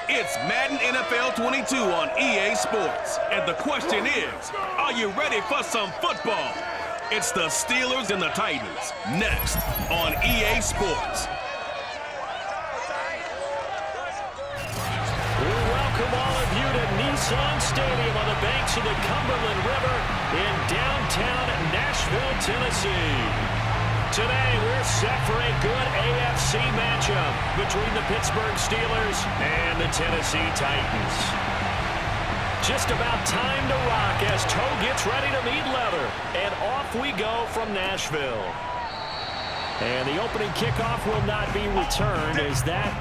It's Madden NFL 22 on EA Sports. And the question is, are you ready for some football? It's the Steelers and the Titans, next on EA Sports. Welcome all of you to Nissan Stadium on the banks of the Cumberland River in downtown Nashville, Tennessee. Today, we're set for a good AFC matchup between the Pittsburgh Steelers and the Tennessee Titans. Just about time to rock as toe gets ready to meet leather. And off we go from Nashville. And the opening kickoff will not be returned, as that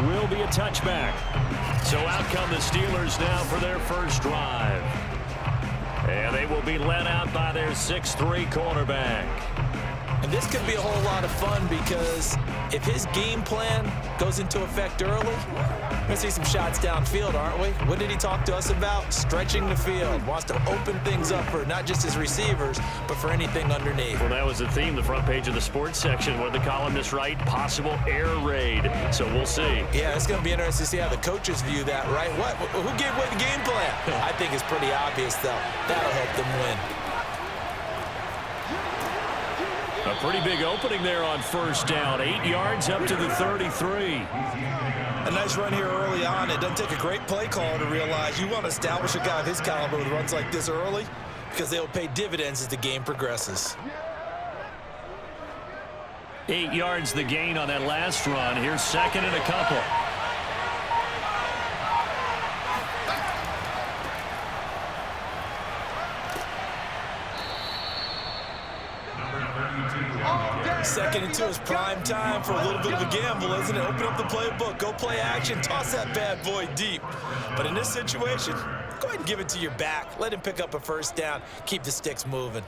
will be a touchback. So out come the Steelers now for their first drive. And they will be led out by their 6'3" quarterback. And this could be a whole lot of fun, because if his game plan goes into effect early, we're going to see some shots downfield, aren't we? What did he talk to us about? Stretching the field. Wants to open things up for not just his receivers, but for anything underneath. Well, that was the theme, the front page of the sports section, where the columnists write possible air raid. So we'll see. Yeah, it's going to be interesting to see how the coaches view that, right? Who gave away the game plan? I think it's pretty obvious, though. That'll help them win. A pretty big opening there on first down. 8 yards up to the 33. A nice run here early on. It doesn't take a great play caller to realize you want to establish a guy of his caliber with runs like this early, because they'll pay dividends as the game progresses. 8 yards the gain on that last run. Here's second and a couple. Second and 2 is prime time for a little bit of a gamble, isn't it? Open up the playbook, go play action, toss that bad boy deep. But in this situation, go ahead and give it to your back. Let him pick up a first down. Keep the sticks moving.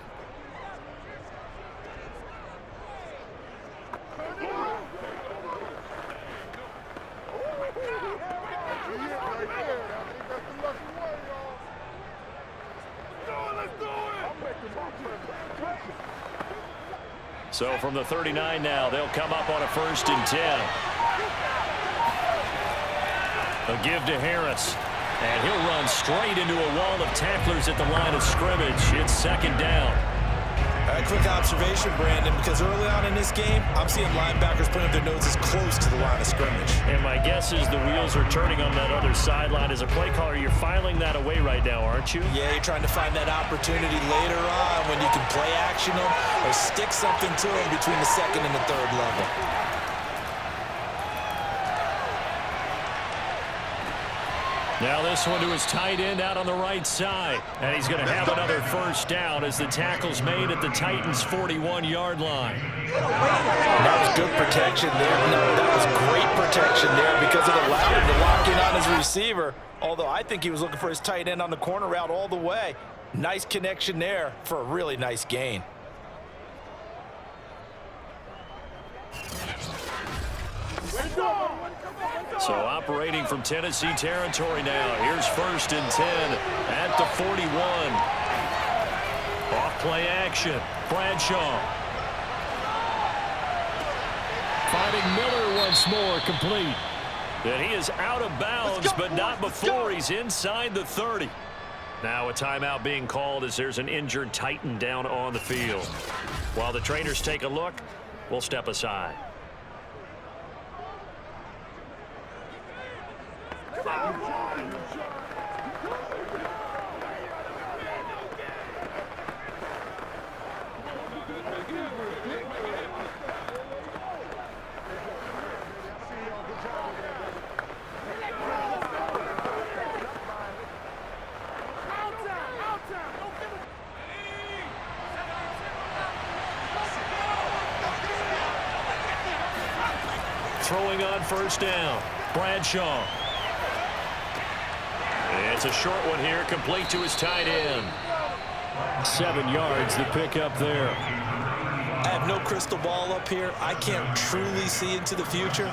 So from the 39 now, they'll come up on a 1st and 10. A give to Harris. And he'll run straight into a wall of tacklers at the line of scrimmage. It's second down. A quick observation, Brandon, because early on in this game, I'm seeing linebackers putting up their noses close to the line of scrimmage. And my guess is the wheels are turning on that other sideline. As a play caller, you're filing that away right now, aren't you? Yeah, you're trying to find that opportunity later on when you can play action them or stick something to them between the second and the third level. Now this one to his tight end out on the right side. And he's going to have another first down as the tackle's made at the Titans' 41-yard line. That was good protection there. No, that was great protection there, because it allowed him to lock in on his receiver. Although I think he was looking for his tight end on the corner route all the way. Nice connection there for a really nice gain. So operating from Tennessee territory now. Here's 1st and 10 at the 41. Off play action. Bradshaw. Finding Miller once more, complete. And he is out of bounds, but not before he's inside the 30. Now a timeout being called as there's an injured Titan down on the field. While the trainers take a look, we'll step aside. Throwing on first down. Bradshaw. It's a short one here, complete to his tight end. 7 yards, the pickup there. I have no crystal ball up here. I can't truly see into the future.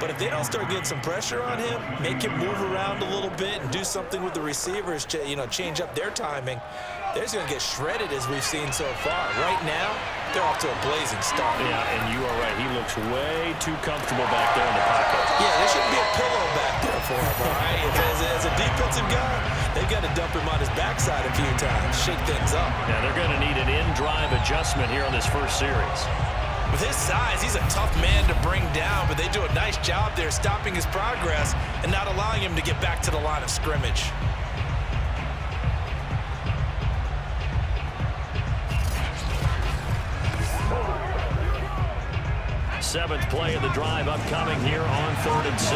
But if they don't start getting some pressure on him, make him move around a little bit and do something with the receivers, change up their timing, they're just going to get shredded as we've seen so far. Right now, they're off to a blazing start. Yeah, and you are right. He looks way too comfortable back there in the pocket. Yeah, there shouldn't be a pillow back there for him, all right? As a defensive guy, they've got to dump him on his backside a few times, shake things up. Yeah, they're going to need an in-drive adjustment here on this first series. With his size, he's a tough man to bring down, but they do a nice job there stopping his progress and not allowing him to get back to the line of scrimmage. Seventh play of the drive upcoming here on 3rd and 6.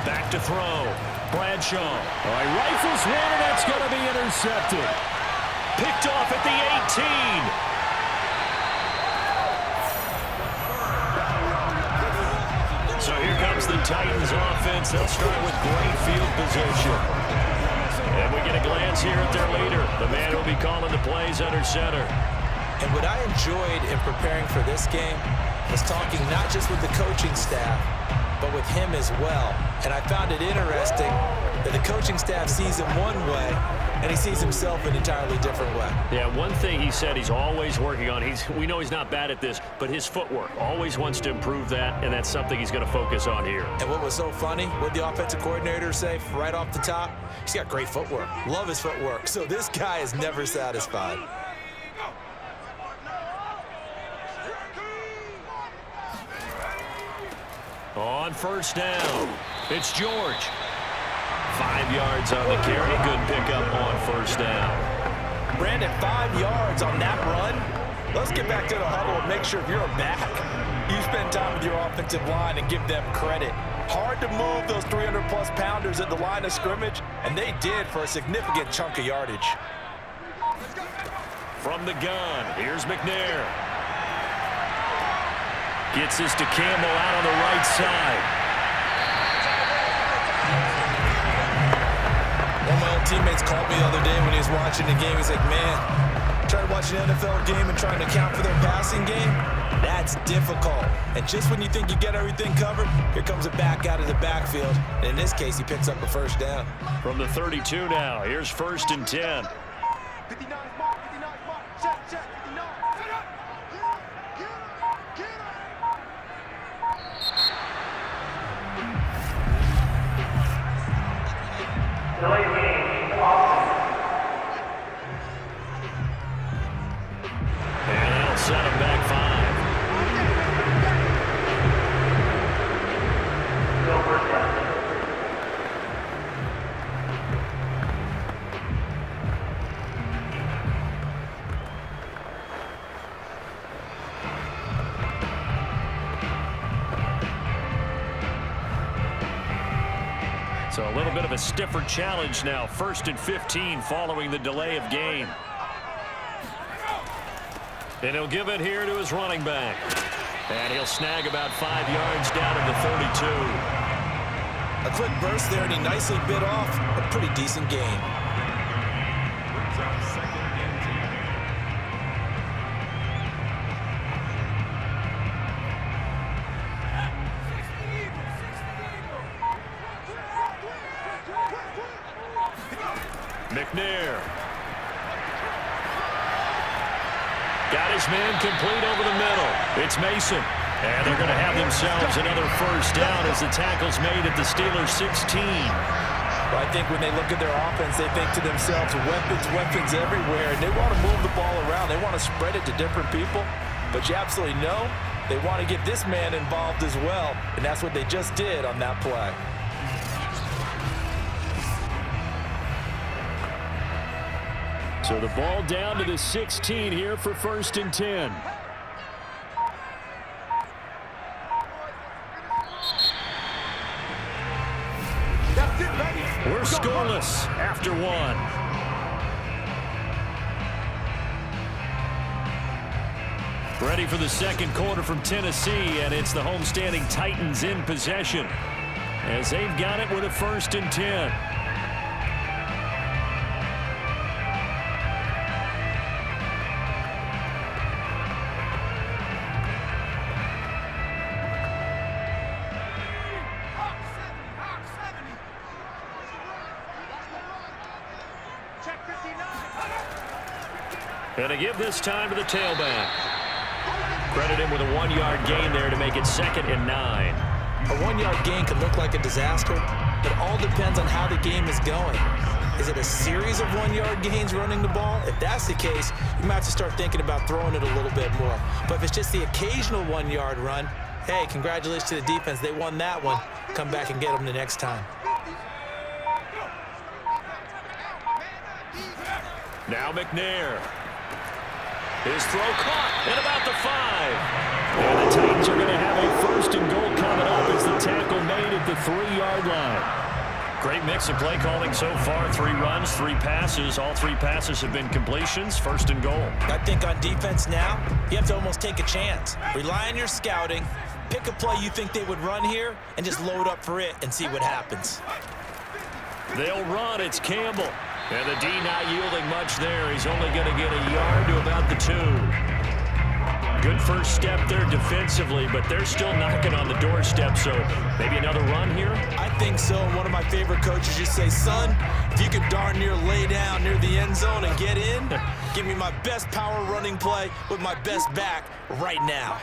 Back to throw. Bradshaw. All right, rifles one, and that's going to be intercepted. Picked off at the 18. So here comes the Titans offense. They'll start with great field position. And we get a glance here at their leader. The man who will be calling the plays under center. And what I enjoyed in preparing for this game was talking not just with the coaching staff, but with him as well. And I found it interesting that the coaching staff sees him one way, and he sees himself an entirely different way. Yeah, one thing he said he's always working on, we know he's not bad at this, but his footwork, always wants to improve that, and that's something he's going to focus on here. And what was so funny, what the offensive coordinator say right off the top? He's got great footwork. Love his footwork. So this guy is never satisfied. On first down, it's George. 5 yards on the carry. Good pickup on first down. Brandon, 5 yards on that run. Let's get back to the huddle and make sure if you're a back, you spend time with your offensive line and give them credit. Hard to move those 300-plus pounders at the line of scrimmage, and they did for a significant chunk of yardage. From the gun, here's McNair. Gets this to Campbell out on the right side. One of my old teammates called me the other day when he was watching the game. He's like, man, trying to watch an NFL game and trying to account for their passing game, that's difficult. And just when you think you get everything covered, here comes a back out of the backfield. And in this case, he picks up a first down. From the 32 now, here's 1st and 10. 59 mark, check, 59. And that'll set him back 5. So a little bit of a stiffer challenge now. 1st and 15 following the delay of game. And he'll give it here to his running back. And he'll snag about 5 yards down to the 32. A quick burst there, and he nicely bit off a pretty decent gain. McNair. Got his man complete over the middle. It's Mason. And they're going to have themselves another first down as the tackle's made at the Steelers' 16. Well, I think when they look at their offense, they think to themselves, weapons everywhere. And they want to move the ball around. They want to spread it to different people. But you absolutely know they want to get this man involved as well. And that's what they just did on that play. So the ball down to the 16 here for 1st and 10. We're scoreless after 1. Ready for the second quarter from Tennessee, and it's the homestanding Titans in possession as they've got it with a 1st and 10. And to give this time to the tailback. Credit him with a 1-yard gain there to make it 2nd and 9. A 1-yard gain can look like a disaster, but it all depends on how the game is going. Is it a series of 1-yard gains running the ball? If that's the case, you might have to start thinking about throwing it a little bit more. But if it's just the occasional 1-yard run, hey, congratulations to the defense. They won that one. Come back and get them the next time. Now McNair. His throw caught at about the 5. And the Titans are going to have a 1st and goal coming up as the tackle made at the 3-yard line. Great mix of play calling so far. 3 runs, 3 passes. All 3 passes have been completions. 1st and goal. I think on defense now, you have to almost take a chance. Rely on your scouting. Pick a play you think they would run here and just load up for it and see what happens. They'll run. It's Campbell. And the D not yielding much there. He's only going to get a yard to about the 2. Good first step there defensively, but they're still knocking on the doorstep, so maybe another run here? I think so. One of my favorite coaches just say, son, if you could darn near lay down near the end zone and get in, give me my best power running play with my best back right now.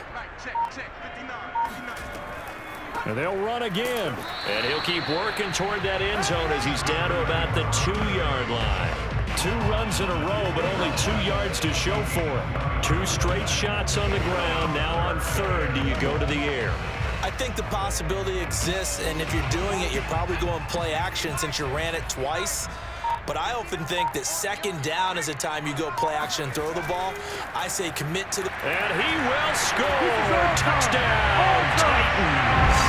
And they'll run again. And he'll keep working toward that end zone as he's down to about the 2-yard line. 2 runs in a row, but only 2 yards to show for it. 2 straight shots on the ground. Now on 3rd, do you go to the air? I think the possibility exists, and if you're doing it, you're probably going play action since you ran it twice. But I often think that 2nd down is a time you go play action and throw the ball. I say commit to the... And he will score! Touchdown, Titans!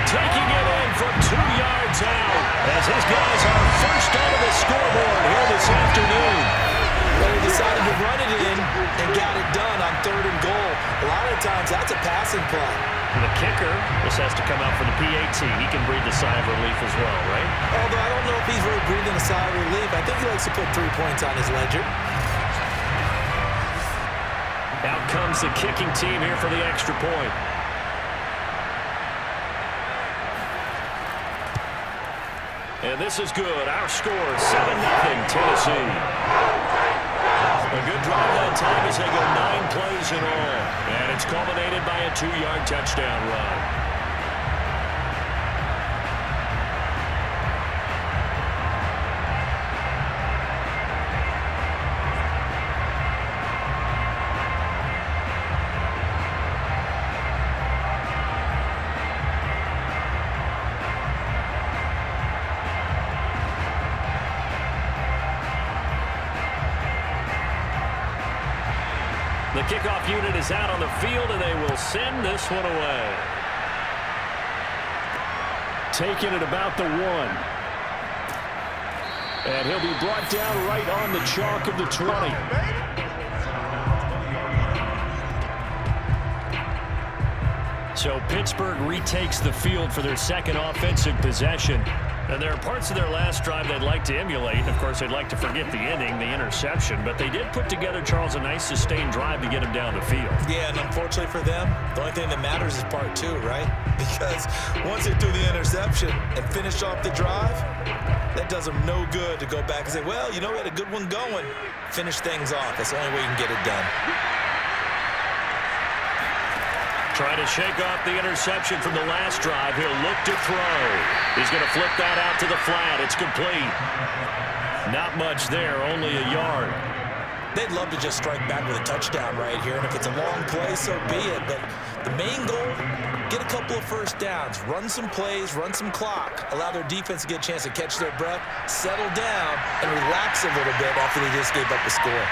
Taking it in from 2 yards out as his guys are first onto the scoreboard here this afternoon. Well, they decided to run it in and got it done on 3rd and goal. A lot of times that's a passing play. The kicker just has to come out for the PAT. He can breathe a sigh of relief as well, right? Although I don't know if he's really breathing a sigh of relief. I think he likes to put 3 points on his ledger. Out comes the kicking team here for the extra point. And this is good. Our score, 7-0 Tennessee. A good drive that time as they go 9 plays in all. And it's culminated by a 2-yard touchdown run. The kickoff unit is out on the field, and they will send this one away. Taking it about the 1. And he'll be brought down right on the chalk of the 20. So Pittsburgh retakes the field for their 2nd offensive possession. And there are parts of their last drive they'd like to emulate. Of course, they'd like to forget the ending, the interception. But they did put together, Charles, a nice sustained drive to get him down the field. Yeah, and unfortunately for them, the only thing that matters is part 2, right? Because once they do the interception and finish off the drive, that does them no good to go back and say, well, you know, we had a good one going. Finish things off. That's the only way you can get it done. Trying to shake off the interception from the last drive. He'll look to throw. He's going to flip that out to the flat. It's complete. Not much there, only a yard. They'd love to just strike back with a touchdown right here, and if it's a long play, so be it. But the main goal, get a couple of first downs, run some plays, run some clock, allow their defense to get a chance to catch their breath, settle down, and relax a little bit after they just gave up a score.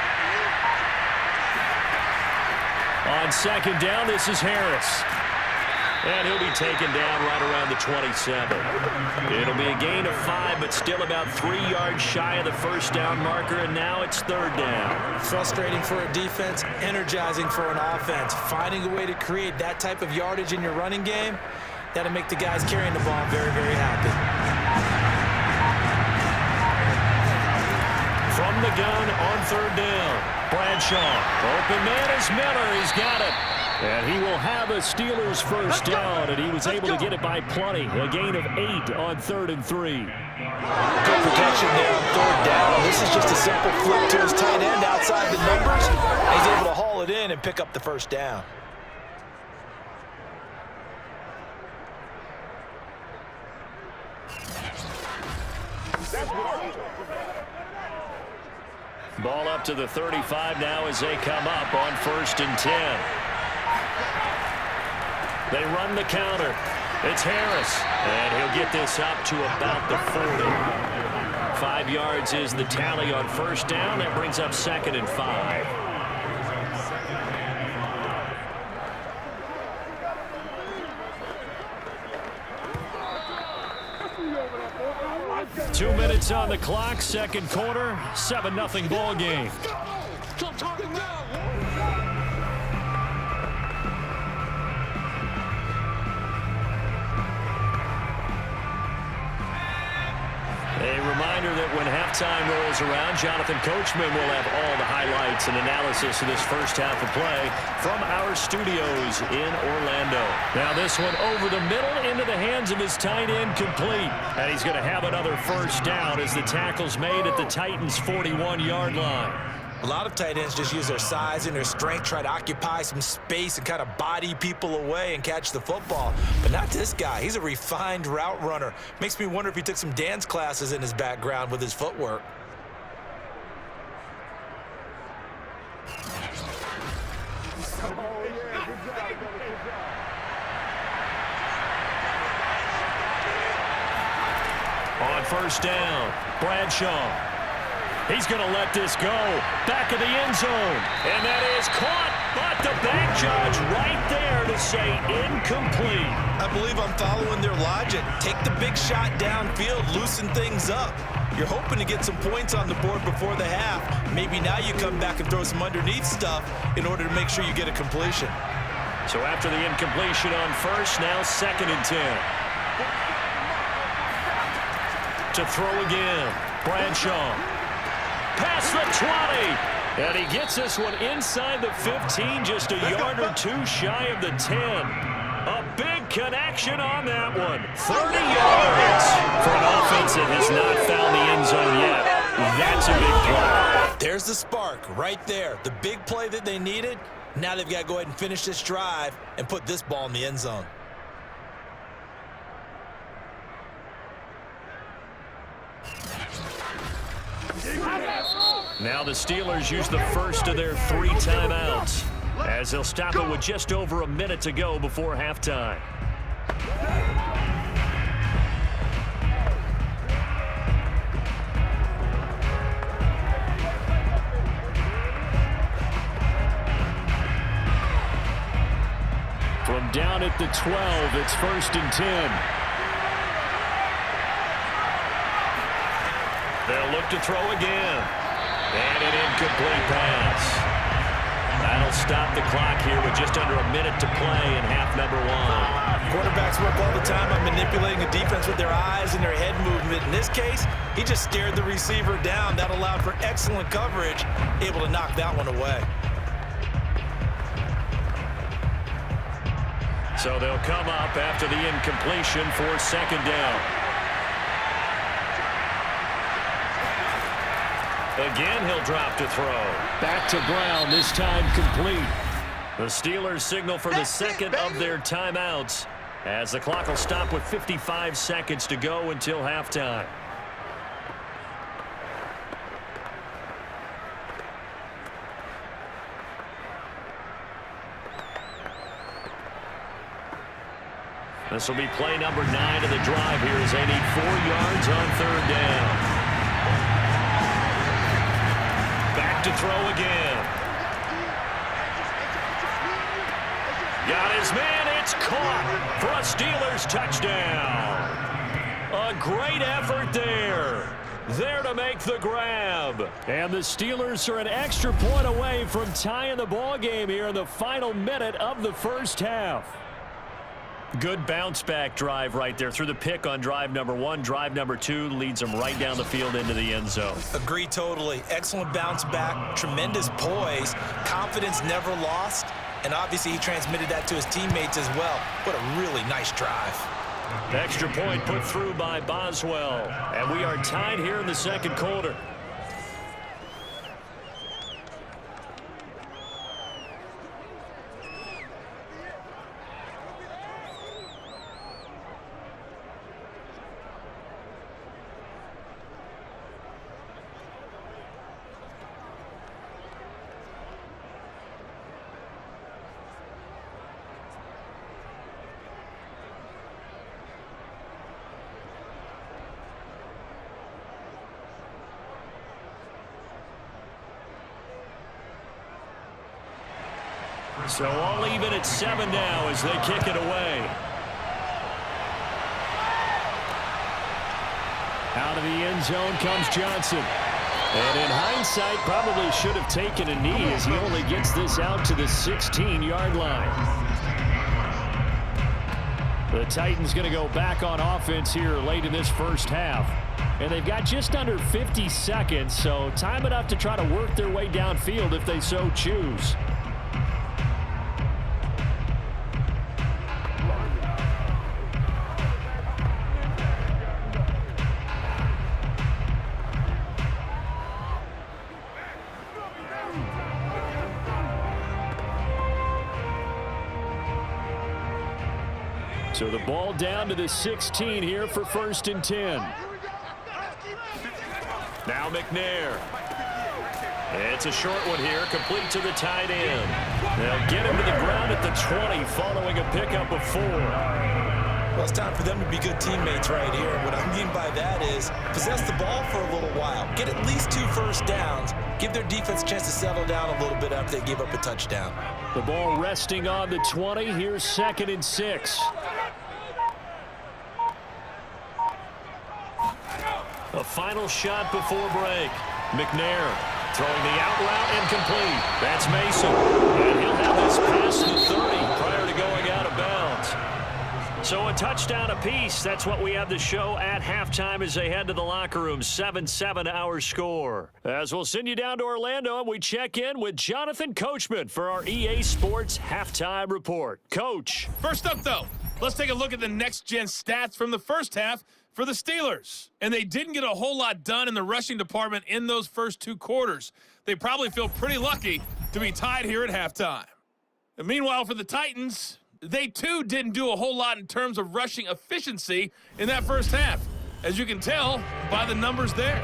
On 2nd down, this is Harris. And he'll be taken down right around the 27. It'll be a gain of 5, but still about 3 yards shy of the first down marker, and now it's 3rd down. Frustrating for a defense, energizing for an offense. Finding a way to create that type of yardage in your running game, that'll make the guys carrying the ball very, very happy. From the gun on 3rd down. Bradshaw. Open man is Miller. He's got it. And he will have a Steelers first down, and he was able to get it by plenty. A gain of 8 on 3rd and 3. Good protection there on 3rd down. This is just a simple flip to his tight end outside the numbers. And he's able to haul it in and pick up the first down. Ball up to the 35 now as they come up on 1st and 10. They run the counter. It's Harris, and he'll get this up to about the 40. 5 yards is the tally on 1st down. That brings up 2nd and 5. Two minutes on the clock, 2nd quarter, 7-0 ball game. A reminder that when halftime rolls around, Jonathan Coachman will have all the highlights and analysis of this first half of play from our studios in Orlando. Now this one over the middle into the hands of his tight end, complete. And he's going to have another first down as the tackle's made at the Titans' 41-yard line. A lot of tight ends just use their size and their strength, try to occupy some space and kind of body people away and catch the football. But not this guy. He's a refined route runner. Makes me wonder if he took some dance classes in his background with his footwork. On 1st down, Bradshaw. He's going to let this go. Back of the end zone. And that is caught. But the back judge right there to say incomplete. I believe I'm following their logic. Take the big shot downfield, loosen things up. You're hoping to get some points on the board before the half. Maybe now you come back and throw some underneath stuff in order to make sure you get a completion. So after the incompletion on 1st, now 2nd and 10. To throw again, Bradshaw. Past the 20. And he gets this one inside the 15, just a yard or two shy of the 10. A big connection on that one. 30 yards for an offense that has not found the end zone yet. That's a big play. There's the spark right there. The big play that they needed. Now they've got to go ahead and finish this drive and put this ball in the end zone. Now the Steelers use the first of their 3 timeouts as they'll stop it with just over a minute to go before halftime. From down at the 12, it's 1st and 10. They'll look to throw again. And an incomplete pass. That'll stop the clock here with just under a minute to play in half number 1. Quarterbacks work all the time on manipulating a defense with their eyes and their head movement. In this case, he just stared the receiver down. That allowed for excellent coverage, able to knock that one away. So they'll come up after the incompletion for 2nd down. Again, he'll drop to throw. Back to Brown, this time complete. The Steelers signal for the 2nd of their timeouts as the clock will stop with 55 seconds to go until halftime. This will be play number 9 of the drive here as they need 4 yards on 3rd down. Back to throw again. Got his man. It's caught for a Steelers touchdown. A great effort there. There to make the grab. And the Steelers are an extra point away from tying the ball game here in the final minute of the first half. Good bounce-back drive right there through the pick on drive number 1. Drive number 2 leads them right down the field into the end zone. Agree totally. Excellent bounce back, tremendous poise, confidence never lost, and obviously he transmitted that to his teammates as well. What a really nice drive. Extra point put through by Boswell. And we are tied here in the second quarter. So all even at 7 now as they kick it away. Out of the end zone comes Johnson. And in hindsight, probably should have taken a knee as he only gets this out to the 16-yard line. The Titans going to go back on offense here late in this first half. And they've got just under 50 seconds, so time enough to try to work their way downfield if they so choose. So the ball down to the 16 here for 1st and 10. Now McNair. It's a short one here, complete to the tight end. They'll get him to the ground at the 20 following a pickup of 4. Well, it's time for them to be good teammates right here. What I mean by that is possess the ball for a little while. Get at least 2 first downs. Give their defense a chance to settle down a little bit after they give up a touchdown. The ball resting on the 20. Here's 2nd and 6. A final shot before break. McNair throwing the out route incomplete. That's Mason. And he'll have this past the 30 prior to going out of bounds. So a touchdown apiece. That's what we have to show at halftime as they head to the locker room. 7-7 our score. As we'll send you down to Orlando, and we check in with Jonathan Coachman for our EA Sports Halftime Report. Coach. First up, though, let's take a look at the next-gen stats from the first half for the Steelers. And they didn't get a whole lot done in the rushing department in those first 2 quarters. They probably feel pretty lucky to be tied here at halftime. And meanwhile, for the Titans, they too didn't do a whole lot in terms of rushing efficiency in that first half, as you can tell by the numbers there.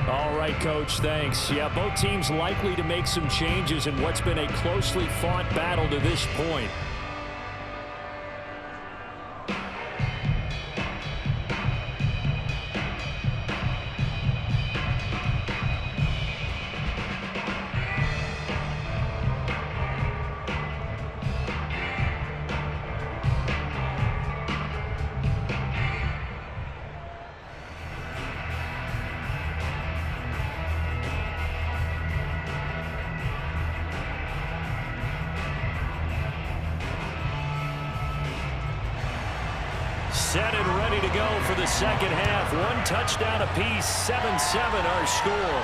All right, Coach, thanks. Yeah, both teams likely to make some changes in what's been a closely fought battle to this point. Set and ready to go for the second half. 1 touchdown apiece, 7-7 our score.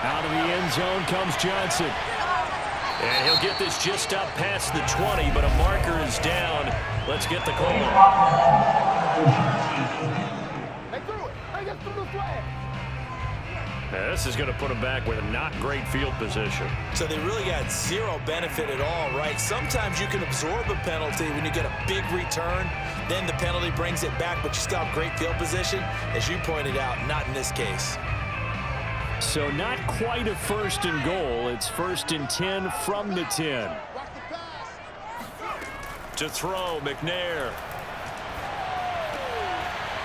Out of the end zone comes Johnson. And he'll get this just up past the 20, but a marker is down. Let's get the call. They threw it. They just threw the flag. Now, this is going to put them back with a not great field position. So they really got 0 benefit at all, right? Sometimes you can absorb a penalty when you get a big return. Then the penalty brings it back, but you still have great field position. As you pointed out, not in this case. So not quite a 1st and goal. It's 1st and 10 from the 10. To throw, McNair.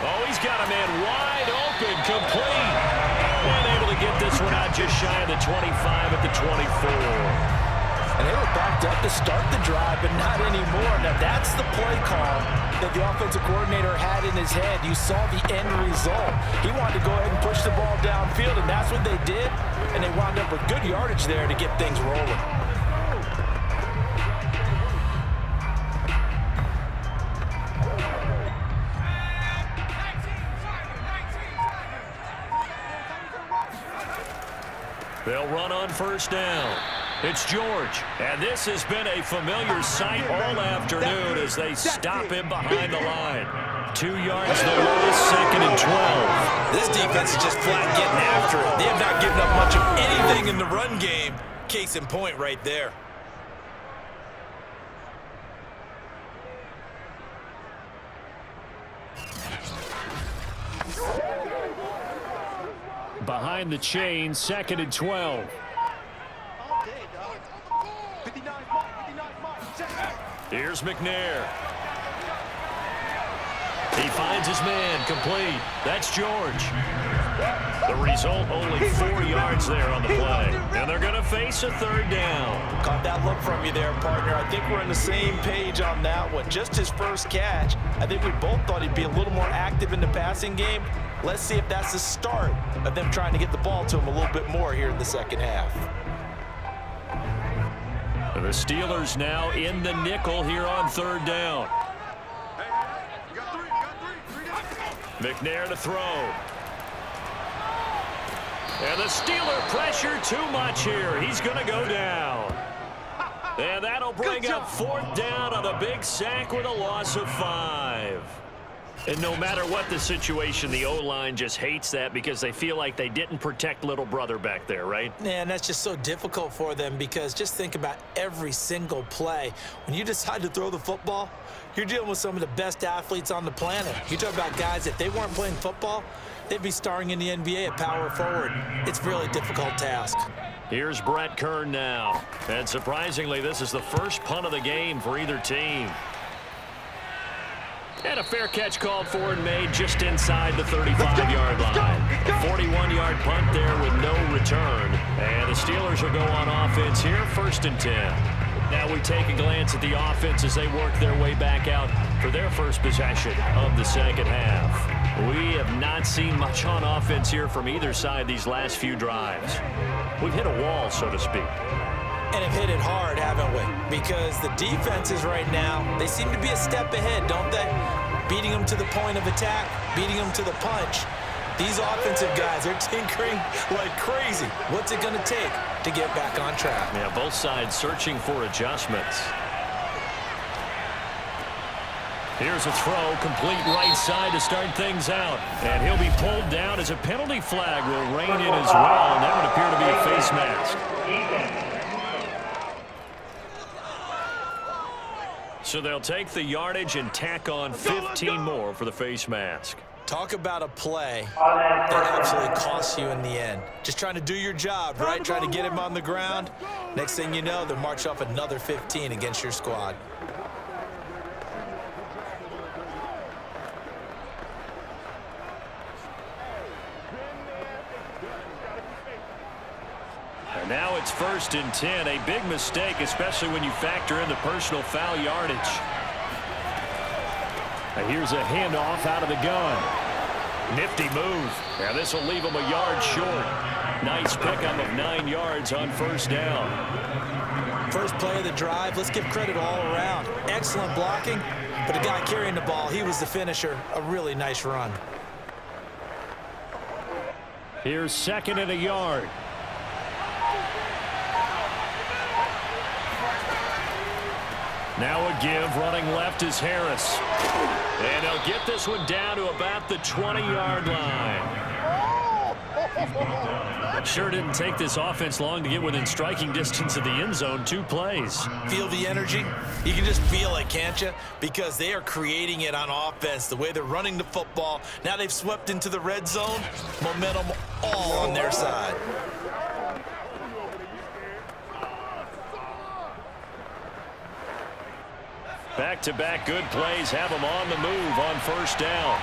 Oh, he's got a man wide open, complete. And able to get this one out just shy of the 25 at the 24. And they were backed up to start the drive, but not anymore. Now, that's the play call that the offensive coordinator had in his head. You saw the end result. He wanted to go ahead and push the ball downfield, and that's what they did. And they wound up with good yardage there to get things rolling. They'll run on 1st down. It's George. And this has been a familiar sight all afternoon as they stop him behind the line. 2 yards the lowest, 2nd and 12. This defense is just flat getting after it. They have not given up much of anything in the run game. Case in point right there. Behind the chain, 2nd and 12. Here's McNair. He finds his man, complete. That's George. The result, only 4 yards there on the play. And they're going to face a 3rd down. Caught that look from you there, partner. I think we're on the same page on that one. Just his first catch. I think we both thought he'd be a little more active in the passing game. Let's see if that's the start of them trying to get the ball to him a little bit more here in the second half. The Steelers now in the nickel here on 3rd down. McNair to throw. And the Steeler pressure too much here. He's going to go down. And that'll bring up 4th down on a big sack with a loss of 5. And no matter what the situation, the O-line just hates that because they feel like they didn't protect little brother back there, right? Man, that's just so difficult for them because just think about every single play. When you decide to throw the football, you're dealing with some of the best athletes on the planet. You talk about guys, if they weren't playing football, they'd be starring in the NBA at power forward. It's a really difficult task. Here's Brett Kern now. And surprisingly, this is the first punt of the game for either team. And a fair catch called for and made just inside the 35-yard line. A 41-yard punt there with no return. And the Steelers will go on offense here, 1st and 10. Now we take a glance at the offense as they work their way back out for their first possession of the second half. We have not seen much on offense here from either side these last few drives. We've hit a wall, so to speak. And have hit it hard, haven't we? Because the defenses right now, they seem to be a step ahead, don't they? Beating them to the point of attack, beating them to the punch. These offensive guys, they're tinkering like crazy. What's it going to take to get back on track? Yeah, both sides searching for adjustments. Here's a throw, complete right side to start things out. And he'll be pulled down as a penalty flag will rein in as well, and that would appear to be a face mask. So they'll take the yardage and tack on 15 more for the face mask. Talk about a play that absolutely costs you in the end. Just trying to do your job, right? Trying to get him on the ground. Next thing you know, they'll march off another 15 against your squad. And now it's 1st and 10. A big mistake, especially when you factor in the personal foul yardage. And here's a handoff out of the gun. Nifty move. Now this will leave him a yard short. Nice pickup of 9 yards on 1st down. First play of the drive, let's give credit all around. Excellent blocking, but the guy carrying the ball, he was the finisher. A really nice run. Here's 2nd and a yard. Now a give, running left is Harris. And they'll get this one down to about the 20-yard line. Sure didn't take this offense long to get within striking distance of the end zone. 2 plays. Feel the energy? You can just feel it, can't you? Because they are creating it on offense, the way they're running the football. Now they've swept into the red zone. Momentum all on their side. Back-to-back good plays have them on the move on 1st down.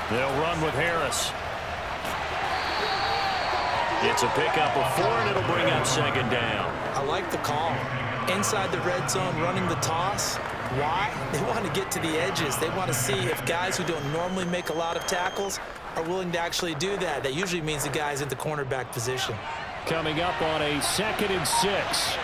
They'll run with Harris. It's a pickup of 4, and it'll bring up 2nd down. I like the call. Inside the red zone, running the toss. Why? They want to get to the edges. They want to see if guys who don't normally make a lot of tackles are willing to actually do that. That usually means the guy's in the cornerback position. Coming up on a 2nd and 6.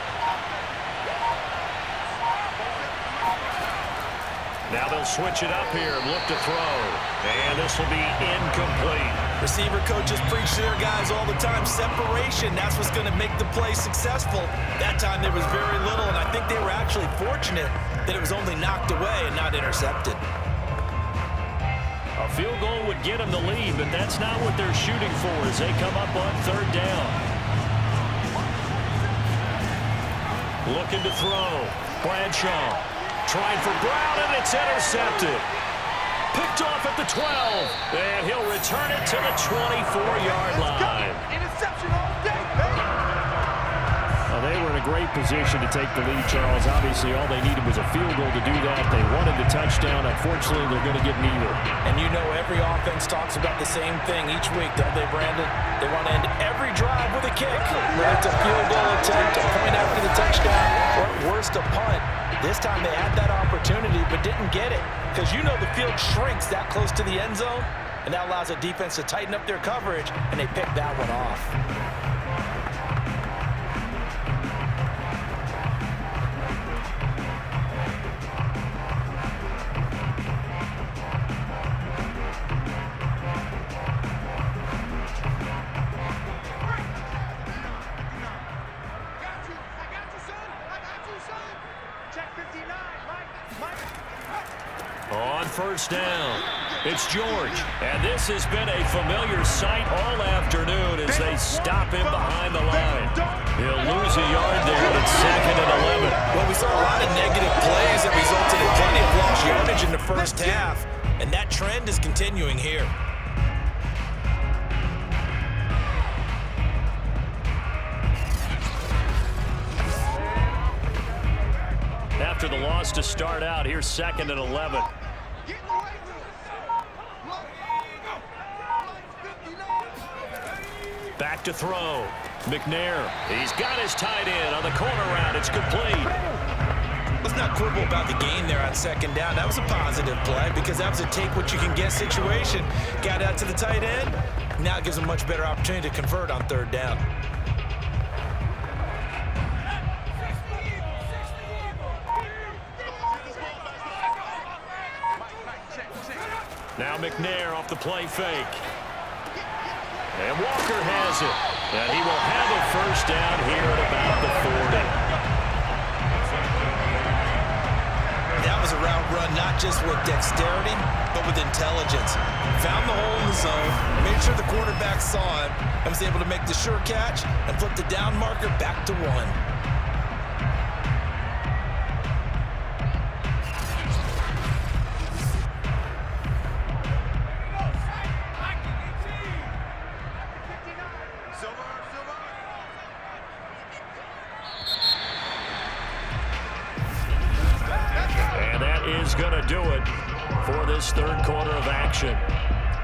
Now they'll switch it up here and look to throw. And this will be incomplete. Receiver coaches preach to their guys all the time. Separation, that's what's going to make the play successful. That time there was very little, and I think they were actually fortunate that it was only knocked away and not intercepted. A field goal would get them the lead, but that's not what they're shooting for as they come up on third down. Looking to throw. Bradshaw trying for Brown, and it's intercepted. Picked off at the 12, and he'll return it to the 24-yard line. Interception all day, baby. Well, they were in a great position to take the lead, Charles. Obviously, all they needed was a field goal to do that. They wanted the touchdown. Unfortunately, they're going to get neither. And you know every offense talks about the same thing each week, don't they, Brandon? They want to end every drive with a kick. Whether it's a field goal attempt, a point after the touchdown, or at worst, a punt. This time they had that opportunity but didn't get it. Because you know the field shrinks that close to the end zone, and that allows the defense to tighten up their coverage, and they pick that one off. On first down, it's George. And this has been a familiar sight all afternoon as they stop him behind the line. He'll lose a yard there, and it's 2nd and 11. Well, we saw a lot of negative plays that resulted in plenty of lost yardage in the first half, and that trend is continuing here. After the loss to start out, here's 2nd and 11. Back to throw. McNair. He's got his tight end on the corner route. It's complete. Let's not quibble about the gain there on 2nd down. That was a positive play because that was a take-what-you-can-get situation. Got out to the tight end. Now it gives them a much better opportunity to convert on 3rd down. Now McNair off the play fake. And Walker has it. And he will have a first down here at about the 40. That was a route run not just with dexterity, but with intelligence. Found the hole in the zone, made sure the quarterback saw it, and was able to make the sure catch and flip the down marker back to 1. Is going to do it for this 3rd quarter of action.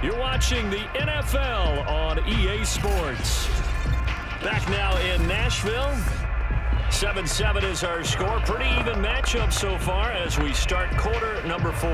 You're watching the NFL on EA Sports. Back now in Nashville. 7-7 is our score. Pretty even matchup so far as we start quarter number 4.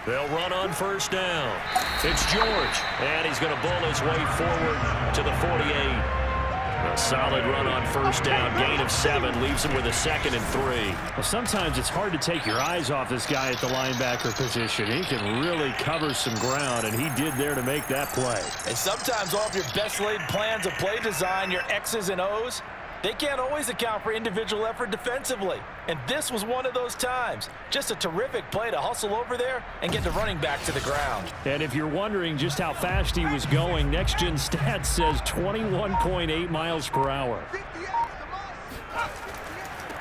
They'll run on first down. It's George, and he's going to bull his way forward to the 48. A solid run on first down, gain of 7, leaves him with a 2nd and 3. Well, sometimes it's hard to take your eyes off this guy at the linebacker position. He can really cover some ground, and he did there to make that play. And sometimes all of your best laid plans of play design, your X's and O's, they can't always account for individual effort defensively. And this was one of those times. Just a terrific play to hustle over there and get the running back to the ground. And if you're wondering just how fast he was going, Next Gen Stats says 21.8 miles per hour.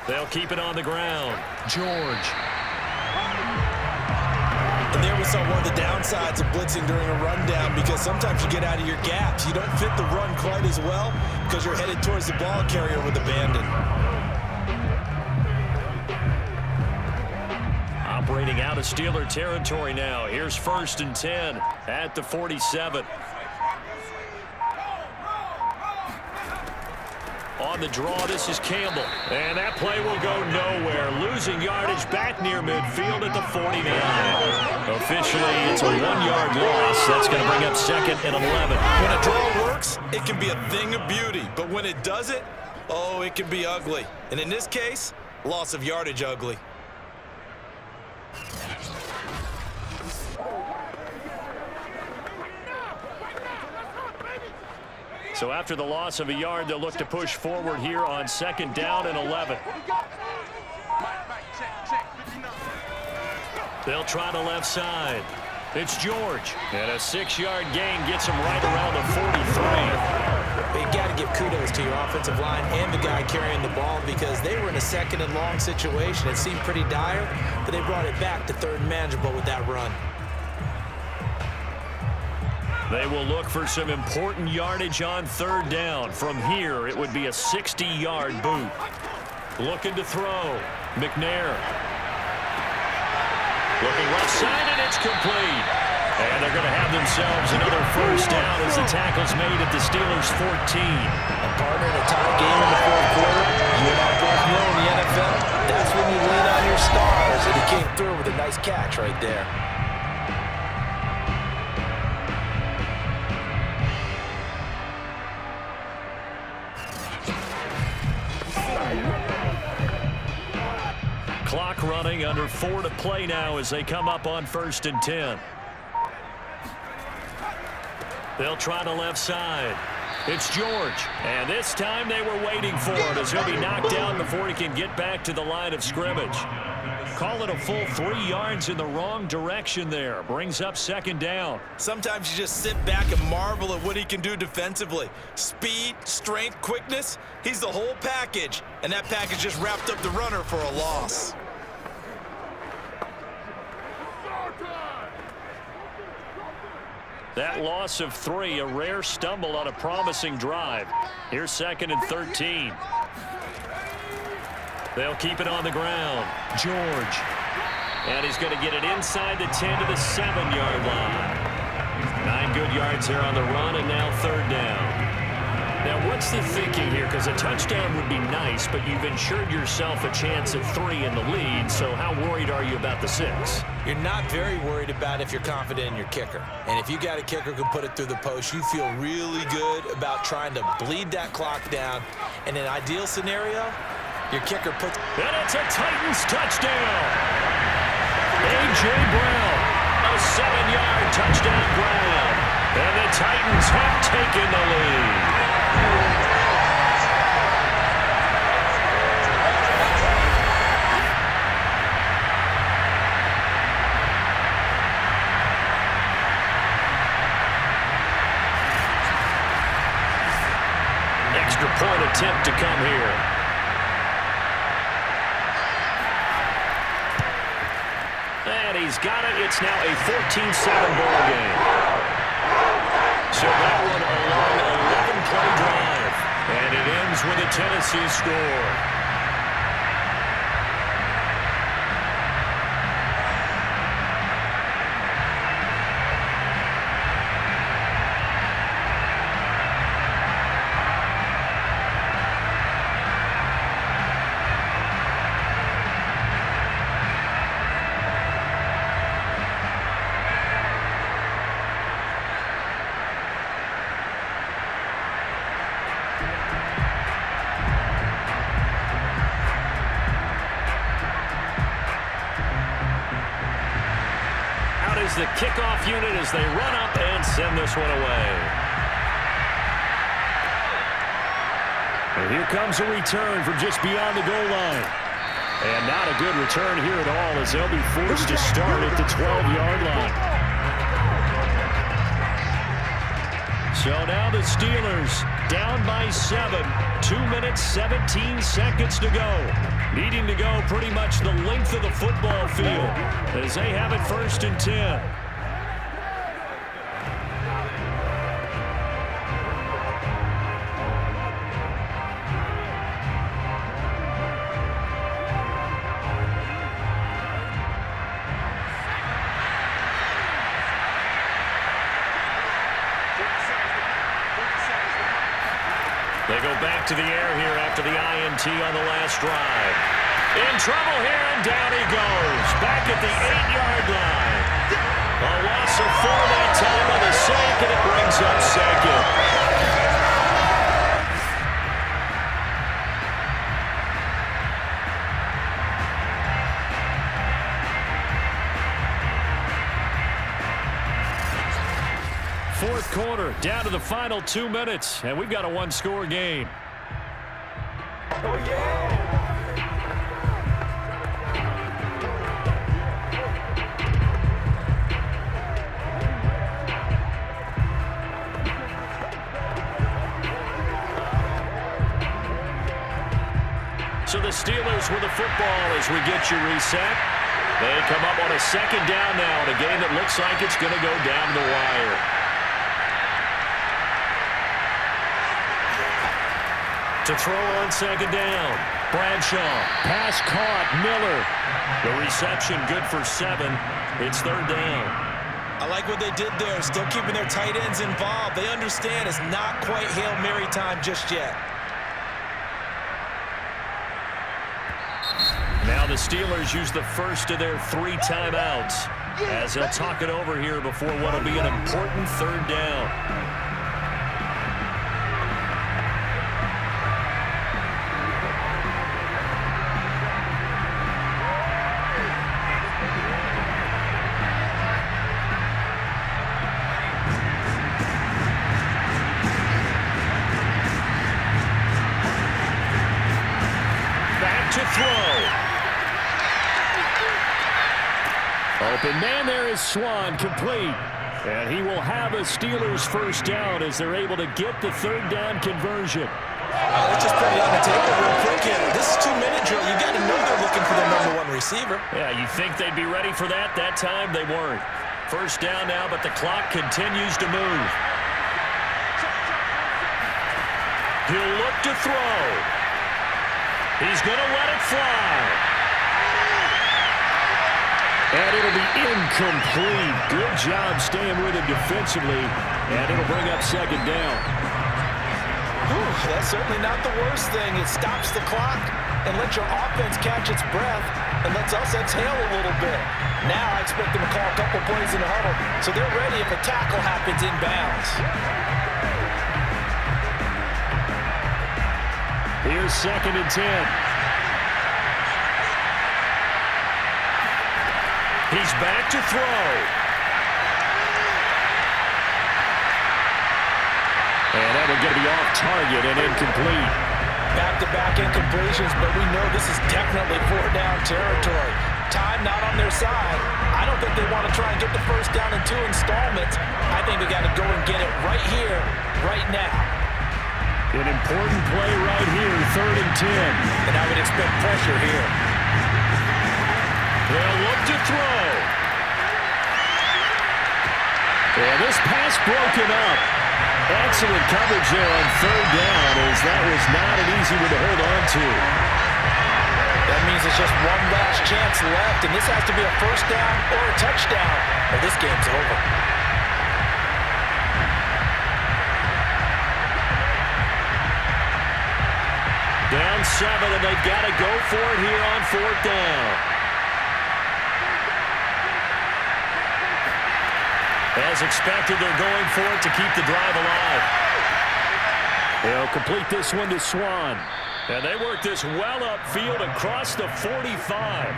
They'll keep it on the ground. George. And there we saw one of the downsides of blitzing during a rundown because sometimes you get out of your gaps. You don't fit the run quite as well because you're headed towards the ball carrier with abandon. Operating out of Steeler territory now. Here's 1st and 10 at the 47. On the draw, this is Campbell. And that play will go nowhere. Losing yardage back near midfield at the 49. Officially, it's a 1-yard loss. That's going to bring up 2nd and 11. When a draw works, it can be a thing of beauty. But when it doesn't, oh, it can be ugly. And in this case, loss of yardage ugly. So after the loss of a yard, they'll look to push forward here on 2nd down and 11. They'll try the left side. It's George. And a 6-yard gain gets him right around the 43. You got to give kudos to your offensive line and the guy carrying the ball because they were in a 2nd and long situation. It seemed pretty dire, but they brought it back to 3rd and manageable with that run. They will look for some important yardage on 3rd down. From here, it would be a 60-yard boot. Looking to throw. McNair. Looking left side, and it's complete. And they're going to have themselves another 1st down as the tackle's made at the Steelers' 14. A partner in a tie game in the 4th quarter. You and I both know in the NFL, that's when you lean on your stars. And he came through with a nice catch right there. Clock running, under 4 to play now as they come up on 1st and 10. They'll try the left side. It's George. And this time they were waiting for it as he'll be knocked down before he can get back to the line of scrimmage. Call it a full 3 yards in the wrong direction there. Brings up 2nd down. Sometimes you just sit back and marvel at what he can do defensively. Speed, strength, quickness. He's the whole package. And that package just wrapped up the runner for a loss. That loss of 3, a rare stumble on a promising drive. Here's 2nd and 13. They'll keep it on the ground. George. And he's going to get it inside the 10 to the 7-yard line. 9 good yards there on the run, and now 3rd down. Now, what's the thinking here? Because a touchdown would be nice, but you've ensured yourself a chance at 3 in the lead, so how worried are you about the 6? You're not very worried about if you're confident in your kicker. And if you got a kicker who can put it through the post, you feel really good about trying to bleed that clock down. In an ideal scenario, your kicker puts... And it's a Titans touchdown! A.J. Brown, a 7-yard touchdown grab. And the Titans have taken the lead. Extra point attempt to come here. And he's got it. It's now a 14-7 ball game. So that one a long 11-play drive. And it ends with a Tennessee score. The kickoff unit as they run up and send this one away. And here comes a return from just beyond the goal line. And not a good return here at all as they'll be forced to start at the 12-yard line. So now the Steelers down by 7. 2 minutes, 17 seconds to go. Needing to go pretty much the length of the football field as they have it 1st and 10. They go back to the air here after the INT on the last drive. In trouble here, and down he goes. Back at the 8-yard line. A loss of 4 that time on the sack, and it brings up second. Fourth quarter, down to the final 2 minutes, and we've got a one-score game. Oh, yeah. So the Steelers with the football as we get you reset. They come up on a second down now in a game that looks like it's going to go down the wire. To throw on second down, Bradshaw. Pass caught, Miller. The reception good for 7. It's third down. I like what they did there, still keeping their tight ends involved. They understand it's not quite Hail Mary time just yet. Now the Steelers use the first of their 3 timeouts as they'll talk it over here before what will be an important third down. Open man there is Swann, complete. And he will have a Steelers first down as they're able to get the third down conversion. Let's just put it on the table real quick here. This is 2-minute drill. You got to know they're looking for their #1 receiver. Yeah, you think they'd be ready for that? That time they weren't. First down now, but the clock continues to move. He'll look to throw. He's going to let it fly. And it'll be incomplete. Good job staying with him defensively. And it'll bring up second down. Ooh, that's certainly not the worst thing. It stops the clock and lets your offense catch its breath and lets us exhale a little bit. Now I expect them to call a couple plays in the huddle so they're ready if a tackle happens inbounds. Here's 2nd and 10. He's back to throw. And that one's going to be off target and incomplete. Back-to-back incompletions, but we know this is definitely 4-down territory. Time not on their side. I don't think they want to try and get the first down in 2 installments. I think they got to go and get it right here, right now. An important play right here, 3rd and 10. And I would expect pressure here. They'll look to throw. And this pass broken up. Excellent coverage there on 3rd down as that was not an easy one to hold on to. That means it's just one last chance left, and this has to be a first down or a touchdown, or this game's over. Down 7, and they've got to go for it here on 4th down. As expected, they're going for it to keep the drive alive. They'll complete this one to Swann. And they work this well upfield across the 45.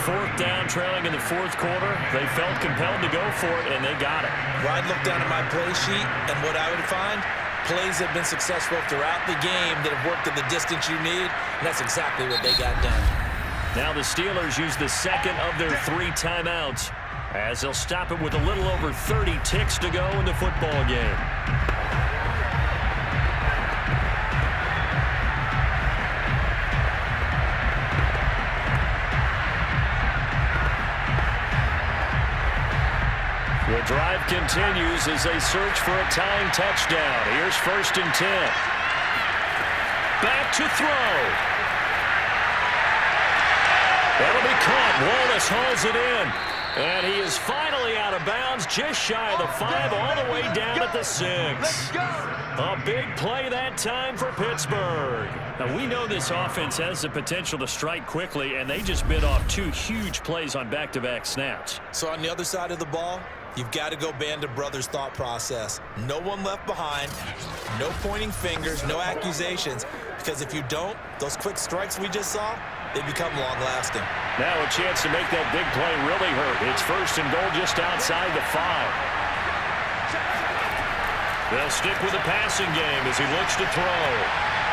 4th down, trailing in the 4th quarter. They felt compelled to go for it, and they got it. Well, I'd look down at my play sheet, and what I would find, plays have been successful throughout the game that have worked in the distance you need, and that's exactly what they got done. Now the Steelers use the 2nd of their 3 timeouts, as they'll stop it with a little over 30 ticks to go in the football game. The drive continues as they search for a tying touchdown. Here's 1st and 10. Back to throw. That'll be caught. Wallace hauls it in. And he is finally out of bounds. is just shy of the 5, all the way down at the 6. A big play that time for Pittsburgh. Now, we know this offense has the potential to strike quickly, and they just bit off 2 huge plays on back-to-back snaps. So on the other side of the ball, you've got to go Band of Brothers thought process. No one left behind, no pointing fingers, no accusations, because if you don't, those quick strikes we just saw, they become long-lasting. Now a chance to make that big play really hurt. It's 1st and goal just outside the 5. They'll stick with the passing game as he looks to throw.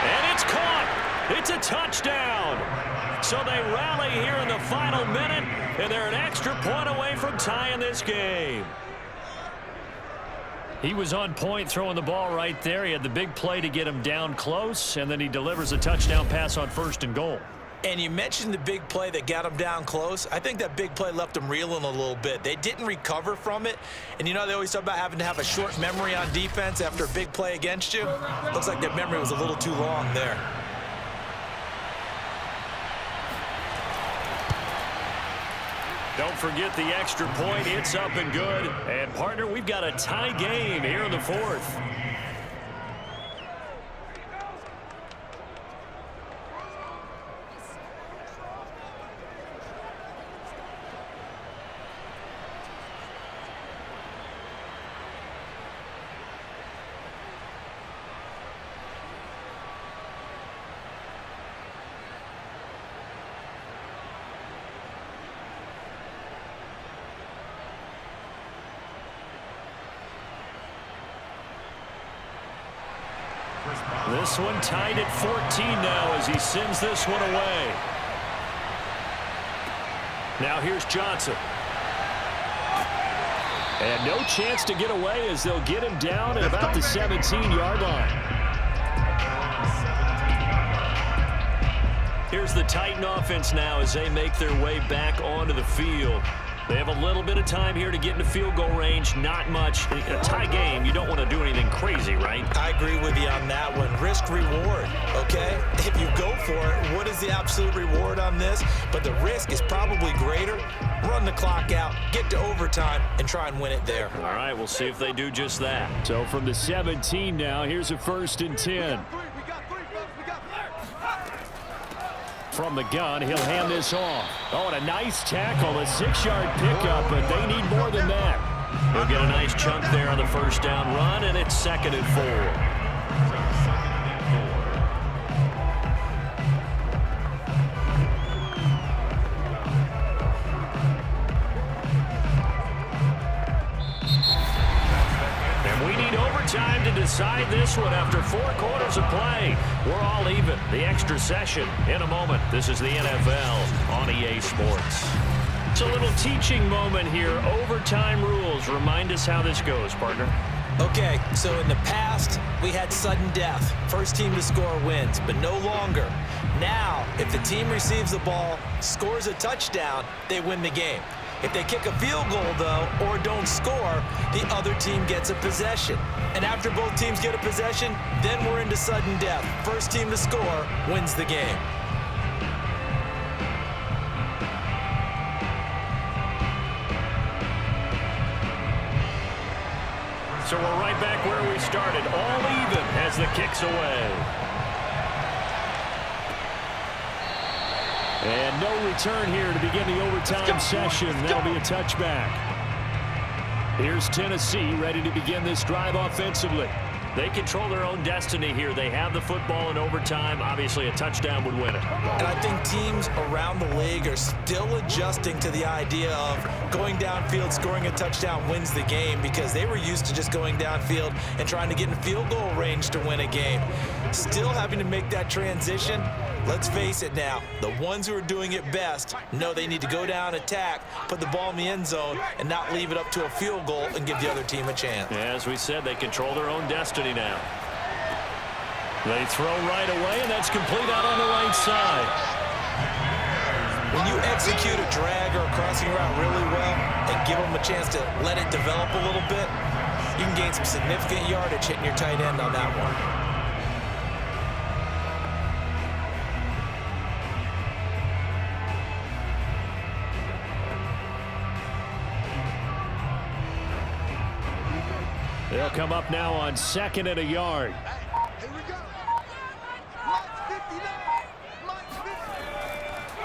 And it's caught. It's a touchdown. So they rally here in the final minute, and they're an extra point away from tying this game. He was on point throwing the ball right there. He had the big play to get him down close, and then he delivers a touchdown pass on 1st and goal. And you mentioned the big play that got him down close. I think that big play left him reeling a little bit. They didn't recover from it. And you know, they always talk about having to have a short memory on defense after a big play against you. Looks like that memory was a little too long there. Don't forget the extra point. It's up and good. And, partner, we've got a tie game here in the 4th. This one tied at 14 now as he sends this one away. Now here's Johnson. And no chance to get away as they'll get him down at about the 17-yard line. Here's the Titan offense now as they make their way back onto the field. They have a little bit of time here to get into field goal range. Not much. A tie game, you don't want to do anything crazy, right? I agree with you on that one. Risk reward, okay? If you go for it, what is the absolute reward on this? But the risk is probably greater. Run the clock out, get to overtime, and try and win it there. All right, we'll see if they do just that. So from the 17 now, here's a 1st and 10. From the gun, he'll hand this off. Oh, and a nice tackle, a 6-yard pickup, but they need more than that. He'll get a nice chunk there on the 1st down run, and it's 2nd and 4. Time to decide this one after 4 quarters of play. We're all even. The extra session in a moment. This is the NFL on EA Sports. It's a little teaching moment here. Overtime rules. Remind us how this goes, partner. Okay, so in the past, we had sudden death. First team to score wins, but no longer. Now, if the team receives the ball, scores a touchdown, they win the game. If they kick a field goal, though, or don't score, the other team gets a possession. And after both teams get a possession, then we're into sudden death. First team to score wins the game. So we're right back where we started, all even as the kick's away. And no return here to begin the overtime session. That'll be a touchback. Here's Tennessee ready to begin this drive offensively. They control their own destiny here. They have the football in overtime. Obviously, a touchdown would win it. And I think teams around the league are still adjusting to the idea of going downfield, scoring a touchdown wins the game, because they were used to just going downfield and trying to get in field goal range to win a game. Still having to make that transition. Let's face it now, the ones who are doing it best know they need to go down, attack, put the ball in the end zone, and not leave it up to a field goal and give the other team a chance. Yeah, as we said, they control their own destiny now. They throw right away, and that's complete out on the right side. When you execute a drag or a crossing route really well and give them a chance to let it develop a little bit, you can gain some significant yardage hitting your tight end on that one. They'll come up now on 2nd and a yard. Here we go.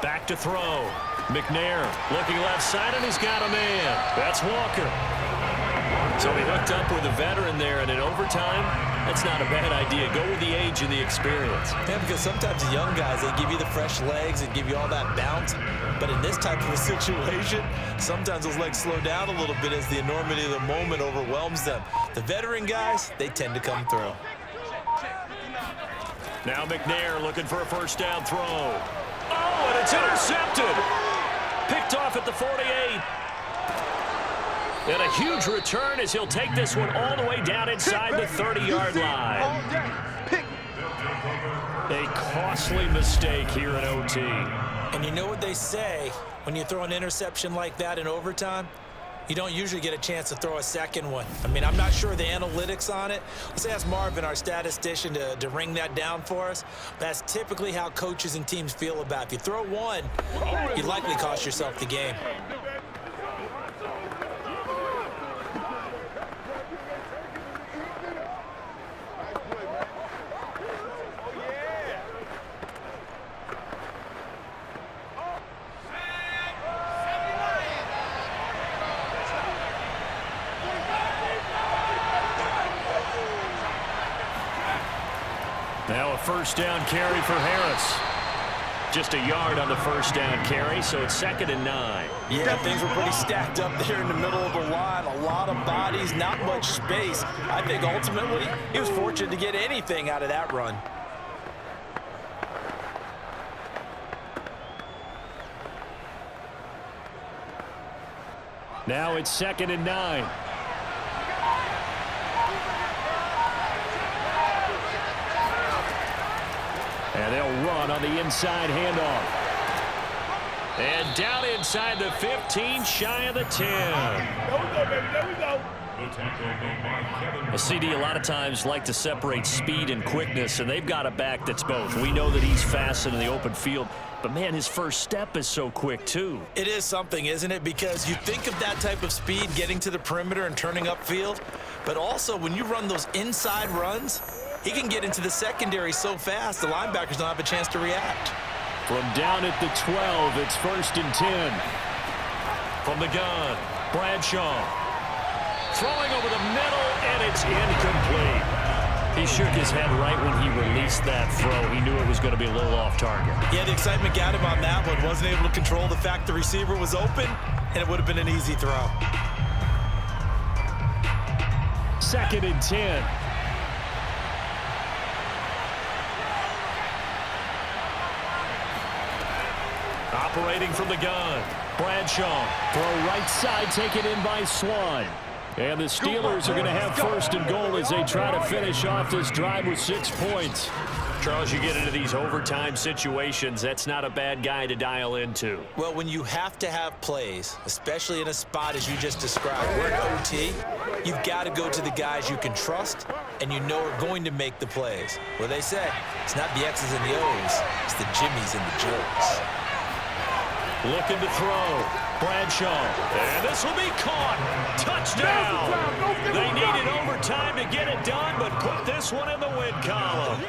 Back to throw. McNair looking left side, and he's got a man. That's Walker. So he hooked up with a veteran there, and in overtime, that's not a bad idea. Go with the age and the experience. Yeah, because sometimes the young guys, they give you the fresh legs and give you all that bounce. But in this type of a situation, sometimes those legs slow down a little bit as the enormity of the moment overwhelms them. The veteran guys, they tend to come through. Now McNair looking for a first down throw. Oh, and it's intercepted. Picked off at the 48. And a huge return as he'll take this one all the way down inside the 30-yard line. A costly mistake here in OT. And you know what they say, when you throw an interception like that in overtime, you don't usually get a chance to throw a second one. I mean, I'm not sure the analytics on it. Let's ask Marvin, our statistician, to ring that down for us. That's typically how coaches and teams feel about it. If you throw one, you likely cost yourself the game. Now a first down carry for Harris. Just a yard on the first down carry, so it's 2nd and 9. Yeah, things were pretty stacked up there in the middle of the line. A lot of bodies, not much space. I think ultimately he was fortunate to get anything out of that run. Now it's 2nd and 9. And they'll run on the inside handoff. And down inside the 15, shy of the 10. There we go, baby. There we go. A CD a lot of times like to separate speed and quickness, and they've got a back that's both. We know that he's fast in the open field, but man, his first step is so quick too. It is something, isn't it? Because you think of that type of speed getting to the perimeter and turning upfield, but also when you run those inside runs, he can get into the secondary so fast the linebackers don't have a chance to react. From down at the 12, it's 1st and 10. From the gun, Bradshaw. Throwing over the middle, and it's incomplete. He shook his head right when he released that throw. He knew it was going to be a little off target. Yeah, the excitement got him on that one. Wasn't able to control the fact the receiver was open, and it would have been an easy throw. 2nd and 10. Operating from the gun, Bradshaw. Throw right side, taken in by Swann. And the Steelers are going to have 1st and goal as they try to finish off this drive with 6 points. Charles, you get into these overtime situations, that's not a bad guy to dial into. Well, when you have to have plays, especially in a spot as you just described, we're in OT, you've got to go to the guys you can trust and you know are going to make the plays. Well, they say it's not the X's and the O's, it's the Jimmies and the Joes. Looking to throw. Bradshaw. And this will be caught. Touchdown. They needed overtime to get it done, but put this one in the win column.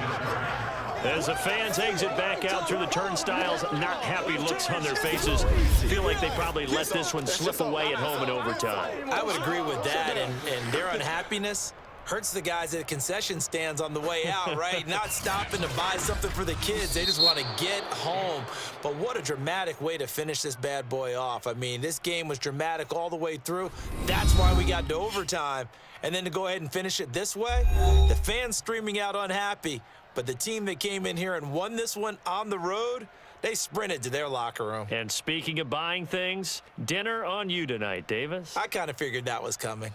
As the fans exit back out through the turnstiles, not happy looks on their faces. Feel like they probably let this one slip away at home in overtime. I would agree with that, and their unhappiness hurts the guys at the concession stands on the way out, right? Not stopping to buy something for the kids. They just want to get home. But what a dramatic way to finish this bad boy off. I mean, this game was dramatic all the way through. That's why we got to overtime. And then to go ahead and finish it this way, the fans streaming out unhappy. But the team that came in here and won this one on the road, they sprinted to their locker room. And speaking of buying things, dinner on you tonight, Davis. I kind of figured that was coming.